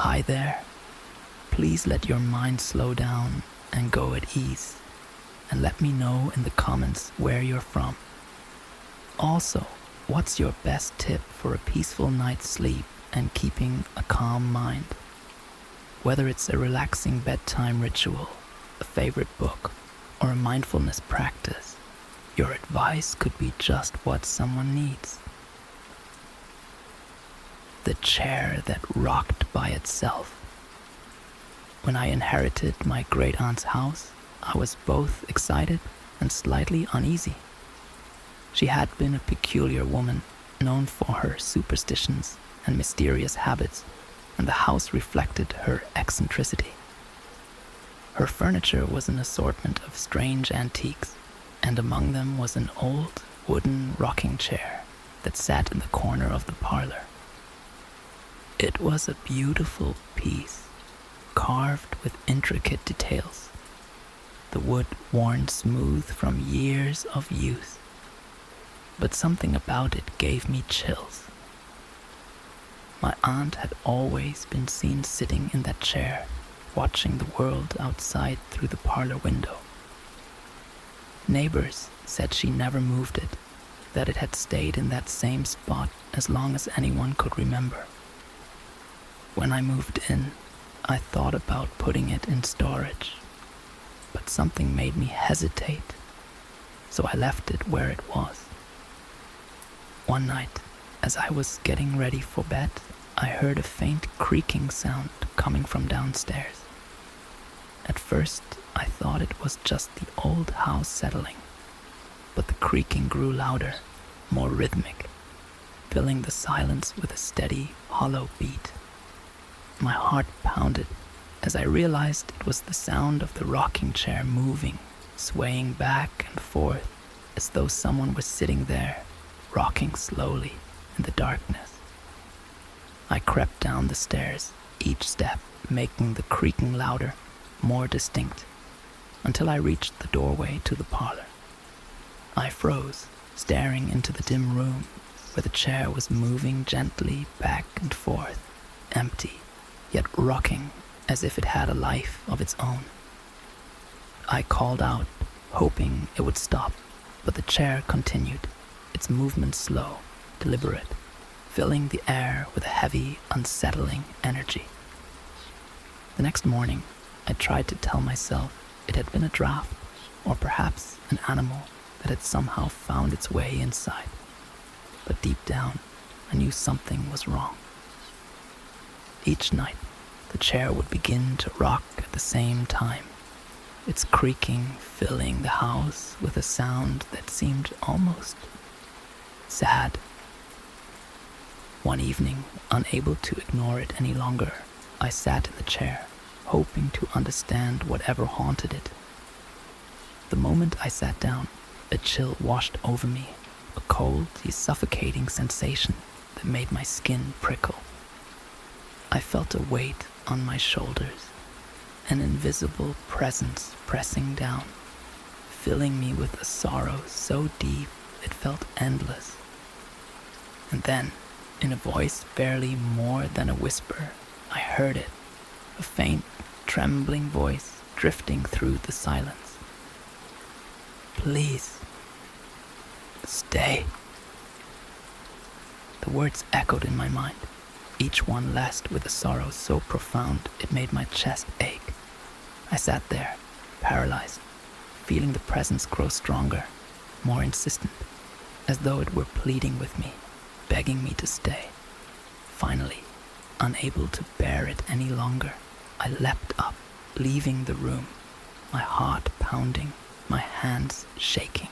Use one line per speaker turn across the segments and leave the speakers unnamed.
Hi there. Please let your mind slow down and go at ease, and let me know in the comments where you're from. Also, what's your best tip for a peaceful night's sleep and keeping a calm mind? Whether it's a relaxing bedtime ritual, a favorite book, or a mindfulness practice, your advice could be just what someone needs. The chair that rocked by itself. When I inherited my great-aunt's house, I was both excited and slightly uneasy. She had been a peculiar woman, known for her superstitions and mysterious habits, and the house reflected her eccentricity. Her furniture was an assortment of strange antiques, and among them was an old wooden rocking chair that sat in the corner of the parlor. It was a beautiful piece, carved with intricate details, the wood worn smooth from years of use, but something about it gave me chills. My aunt had always been seen sitting in that chair, watching the world outside through the parlor window. Neighbors said she never moved it, that it had stayed in that same spot as long as anyone could remember. When I moved in, I thought about putting it in storage, but something made me hesitate, so I left it where it was. One night, as I was getting ready for bed, I heard a faint creaking sound coming from downstairs. At first, I thought it was just the old house settling, but the creaking grew louder, more rhythmic, filling the silence with a steady, hollow beat. My heart pounded as I realized it was the sound of the rocking chair moving, swaying back and forth as though someone was sitting there, rocking slowly in the darkness. I crept down the stairs, each step making the creaking louder, more distinct, until I reached the doorway to the parlor. I froze, staring into the dim room where the chair was moving gently back and forth, empty, yet rocking as if it had a life of its own. I called out, hoping it would stop, but the chair continued, its movement slow, deliberate, filling the air with a heavy, unsettling energy. The next morning, I tried to tell myself it had been a draft, or perhaps an animal that had somehow found its way inside. But deep down, I knew something was wrong. Each night, the chair would begin to rock at the same time, its creaking filling the house with a sound that seemed almost sad. One evening, unable to ignore it any longer, I sat in the chair, hoping to understand whatever haunted it. The moment I sat down, a chill washed over me, a cold, suffocating sensation that made my skin prickle. I felt a weight on my shoulders, an invisible presence pressing down, filling me with a sorrow so deep it felt endless. And then, in a voice barely more than a whisper, I heard it, a faint, trembling voice drifting through the silence. Please, stay. The words echoed in my mind, each one laced with a sorrow so profound it made my chest ache. I sat there, paralyzed, feeling the presence grow stronger, more insistent, as though it were pleading with me, begging me to stay. Finally, unable to bear it any longer, I leapt up, leaving the room, my heart pounding, my hands shaking.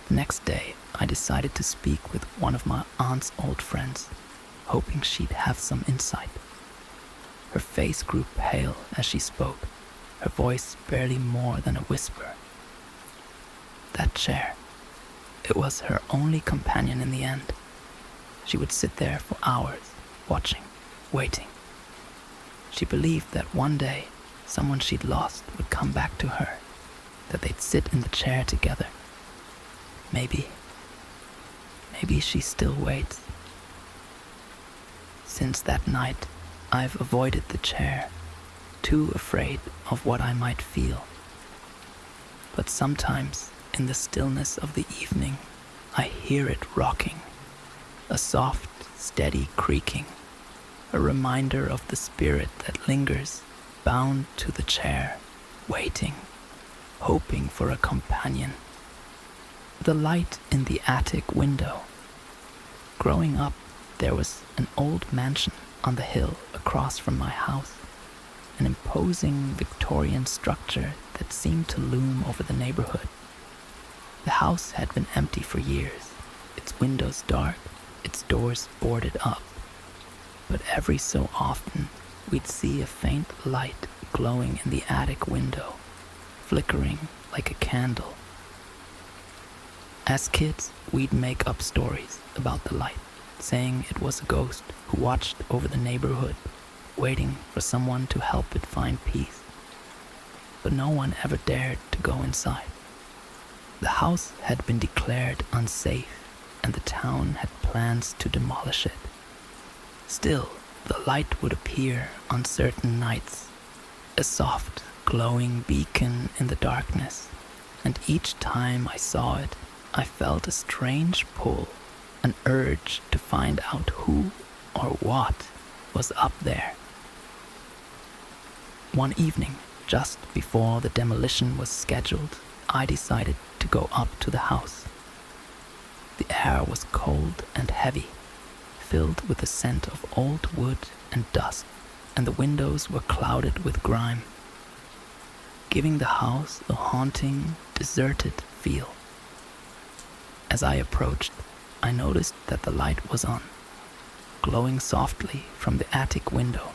The next day, I decided to speak with one of my aunt's old friends, hoping she'd have some insight. Her face grew pale as she spoke, her voice barely more than a whisper. That chair, it was her only companion in the end. She would sit there for hours, watching, waiting. She believed that one day, someone she'd lost would come back to her, that they'd sit in the chair together. Maybe she still waits. Since that night, I've avoided the chair, too afraid of what I might feel. But sometimes, in the stillness of the evening, I hear it rocking, a soft, steady creaking, a reminder of the spirit that lingers, bound to the chair, waiting, hoping for a companion. The light in the attic window. Growing up, there was an old mansion on the hill across from my house, an imposing Victorian structure that seemed to loom over the neighborhood. The house had been empty for years, its windows dark, its doors boarded up. But every so often, we'd see a faint light glowing in the attic window, flickering like a candle. As kids, we'd make up stories about the light, saying it was a ghost who watched over the neighborhood, waiting for someone to help it find peace. But no one ever dared to go inside. The house had been declared unsafe, and the town had plans to demolish it. Still, the light would appear on certain nights, a soft, glowing beacon in the darkness, and each time I saw it, I felt a strange pull, an urge to find out who or what was up there. One evening, just before the demolition was scheduled, I decided to go up to the house. The air was cold and heavy, filled with the scent of old wood and dust, and the windows were clouded with grime, giving the house a haunting, deserted feel. As I approached, I noticed that the light was on, glowing softly from the attic window,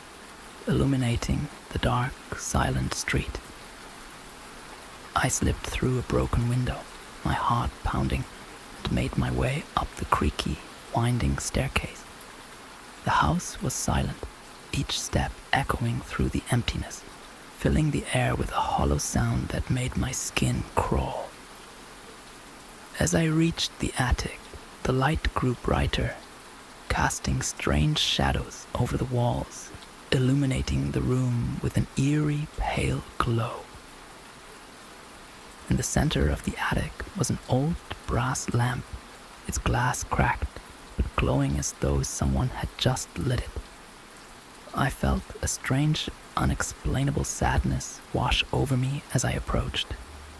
illuminating the dark, silent street. I slipped through a broken window, my heart pounding, and made my way up the creaky, winding staircase. The house was silent, each step echoing through the emptiness, filling the air with a hollow sound that made my skin crawl. As I reached the attic, the light grew brighter, casting strange shadows over the walls, illuminating the room with an eerie, pale glow. In the center of the attic was an old brass lamp, its glass cracked, but glowing as though someone had just lit it. I felt a strange, unexplainable sadness wash over me as I approached,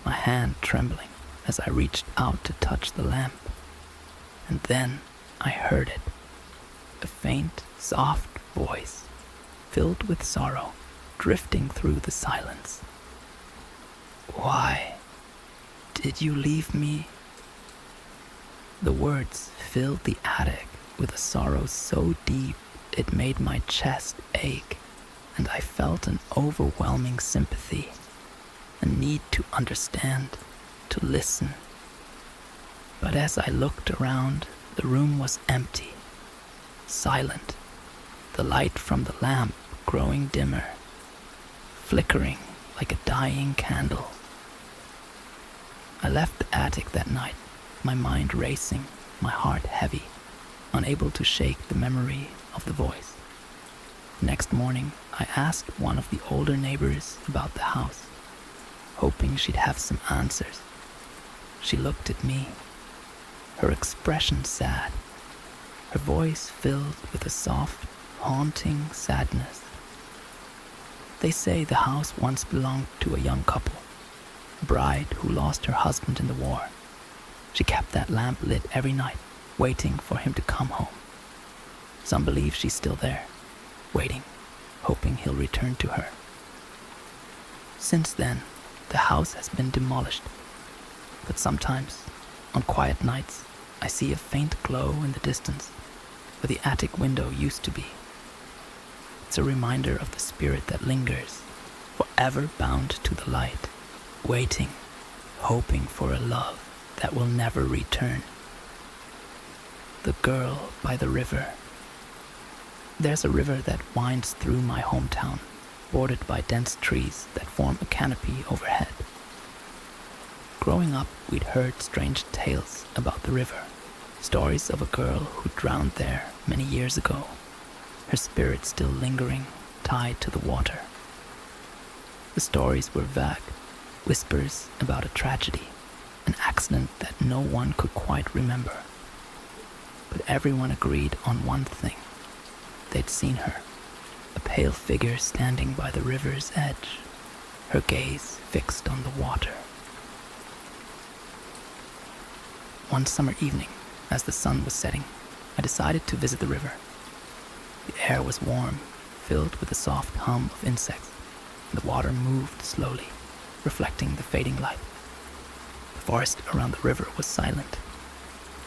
my hand trembling as I reached out to touch the lamp. And then I heard it, a faint, soft voice, filled with sorrow, drifting through the silence. "Why did you leave me?" The words filled the attic with a sorrow so deep it made my chest ache, and I felt an overwhelming sympathy, a need to understand, to listen. But as I looked around, the room was empty, silent, the light from the lamp growing dimmer, flickering like a dying candle. I left the attic that night, my mind racing, my heart heavy, unable to shake the memory of the voice. Next morning, I asked one of the older neighbors about the house, hoping she'd have some answers. She looked at me, her expression sad, her voice filled with a soft, haunting sadness. They say the house once belonged to a young couple, a bride who lost her husband in the war. She kept that lamp lit every night, waiting for him to come home. Some believe she's still there, waiting, hoping he'll return to her. Since then, the house has been demolished, but sometimes, on quiet nights, I see a faint glow in the distance, where the attic window used to be. It's a reminder of the spirit that lingers, forever bound to the light, waiting, hoping for a love that will never return. The Girl by the River. There's a river that winds through my hometown, bordered by dense trees that form a canopy overhead. Growing up, we'd heard strange tales about the river, stories of a girl who drowned there many years ago, her spirit still lingering, tied to the water. The stories were vague, whispers about a tragedy, an accident that no one could quite remember. But everyone agreed on one thing. They'd seen her, a pale figure standing by the river's edge, her gaze fixed on the water. One summer evening, as the sun was setting, I decided to visit the river. The air was warm, filled with the soft hum of insects, and the water moved slowly, reflecting the fading light. The forest around the river was silent,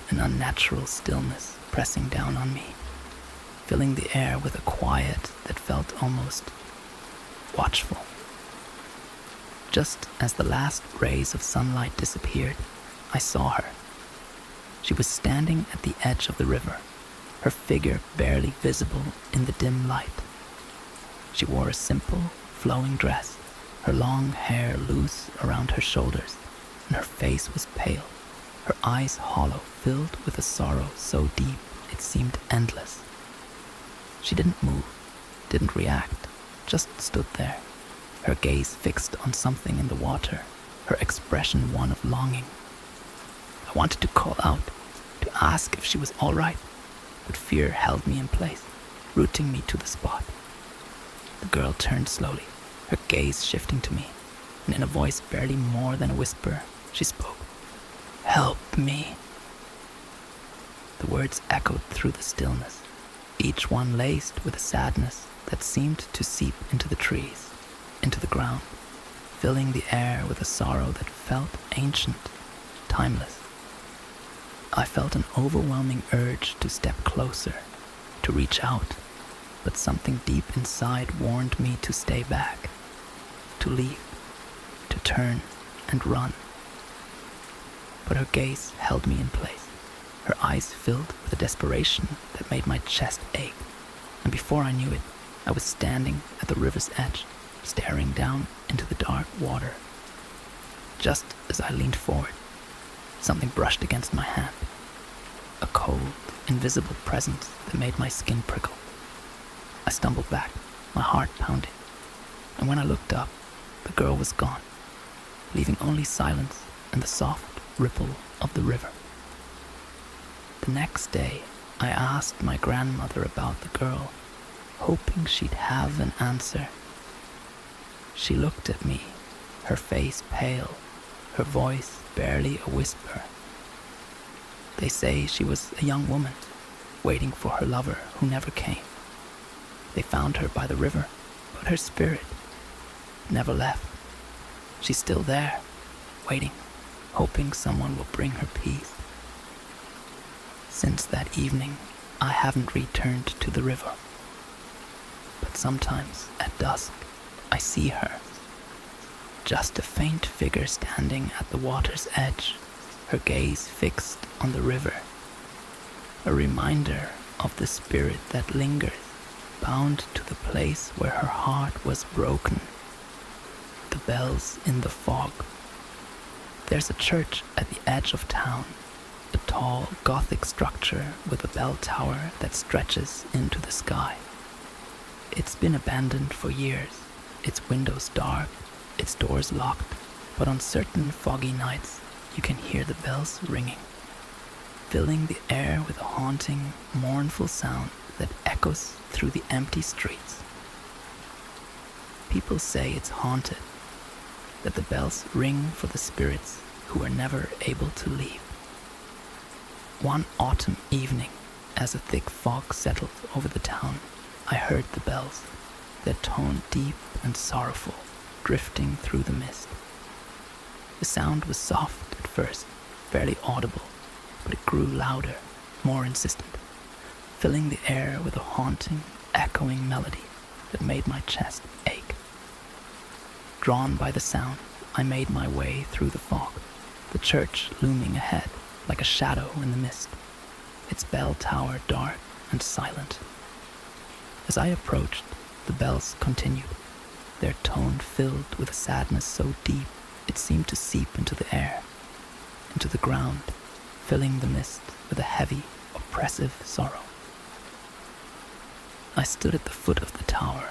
an unnatural stillness pressing down on me, filling the air with a quiet that felt almost watchful. Just as the last rays of sunlight disappeared, I saw her. She was standing at the edge of the river, her figure barely visible in the dim light. She wore a simple, flowing dress, her long hair loose around her shoulders, and her face was pale, her eyes hollow, filled with a sorrow so deep it seemed endless. She didn't move, didn't react, just stood there, her gaze fixed on something in the water, her expression one of longing. I wanted to call out, to ask if she was all right, but fear held me in place, rooting me to the spot. The girl turned slowly, her gaze shifting to me, and in a voice barely more than a whisper, she spoke. "Help me." The words echoed through the stillness, each one laced with a sadness that seemed to seep into the trees, into the ground, filling the air with a sorrow that felt ancient, timeless. I felt an overwhelming urge to step closer, to reach out, but something deep inside warned me to stay back, to leave, to turn and run. But her gaze held me in place, her eyes filled with a desperation that made my chest ache, and before I knew it, I was standing at the river's edge, staring down into the dark water. Just as I leaned forward, something brushed against my hand, a cold, invisible presence that made my skin prickle. I stumbled back, my heart pounding, and when I looked up, the girl was gone, leaving only silence and the soft ripple of the river. The next day, I asked my grandmother about the girl, hoping she'd have an answer. She looked at me, her face pale, her voice barely a whisper. They say she was a young woman, waiting for her lover who never came. They found her by the river, but her spirit never left. She's still there, waiting, hoping someone will bring her peace. Since that evening, I haven't returned to the river. But sometimes, at dusk, I see her. Just a faint figure standing at the water's edge, her gaze fixed on the river. A reminder of the spirit that lingers, bound to the place where her heart was broken. The bells in the fog. There's a church at the edge of town, a tall Gothic structure with a bell tower that stretches into the sky. It's been abandoned for years, its windows dark, its doors locked, but on certain foggy nights you can hear the bells ringing, filling the air with a haunting, mournful sound that echoes through the empty streets. People say it's haunted, that the bells ring for the spirits who are never able to leave. One autumn evening, as a thick fog settled over the town, I heard the bells, their tone deep and sorrowful, drifting through the mist. The sound was soft at first, barely audible, but it grew louder, more insistent, filling the air with a haunting, echoing melody that made my chest ache. Drawn by the sound, I made my way through the fog, the church looming ahead like a shadow in the mist, its bell tower dark and silent. As I approached, the bells continued, their tone filled with a sadness so deep it seemed to seep into the air, into the ground, filling the mist with a heavy, oppressive sorrow. I stood at the foot of the tower,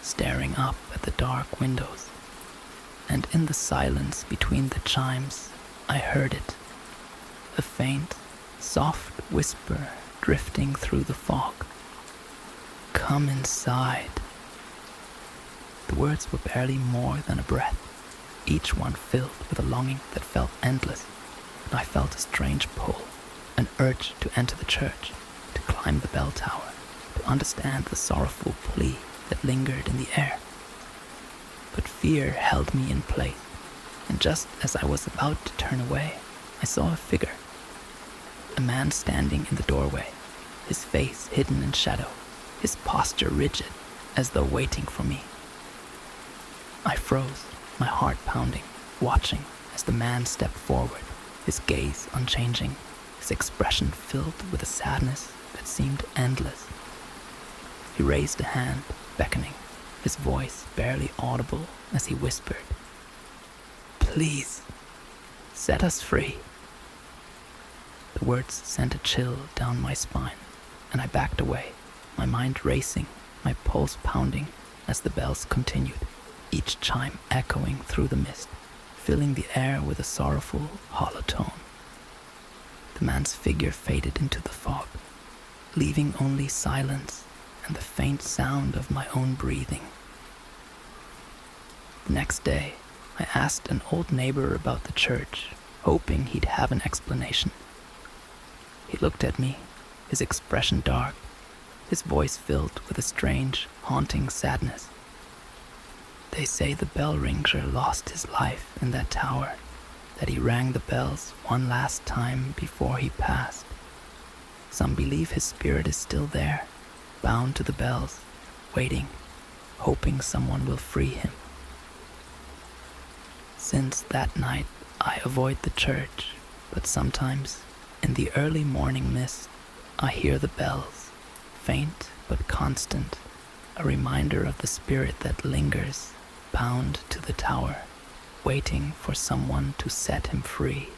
staring up at the dark windows, and in the silence between the chimes, I heard it, a faint, soft whisper drifting through the fog. Come inside. The words were barely more than a breath, each one filled with a longing that felt endless, and I felt a strange pull, an urge to enter the church, to climb the bell tower, to understand the sorrowful plea that lingered in the air. But fear held me in place, and just as I was about to turn away, I saw a figure. A man standing in the doorway, his face hidden in shadow, his posture rigid, as though waiting for me. I froze, my heart pounding, watching as the man stepped forward, his gaze unchanging, his expression filled with a sadness that seemed endless. He raised a hand, beckoning, his voice barely audible as he whispered, "Please, set us free." The words sent a chill down my spine, and I backed away, my mind racing, my pulse pounding as the bells continued, each chime echoing through the mist, filling the air with a sorrowful, hollow tone. The man's figure faded into the fog, leaving only silence and the faint sound of my own breathing. The next day, I asked an old neighbor about the church, hoping he'd have an explanation. He looked at me, his expression dark, his voice filled with a strange, haunting sadness. They say the bell ringer lost his life in that tower, that he rang the bells one last time before he passed. Some believe his spirit is still there, bound to the bells, waiting, hoping someone will free him. Since that night, I avoid the church, but sometimes, in the early morning mist, I hear the bells, faint but constant, a reminder of the spirit that lingers, bound to the tower, waiting for someone to set him free.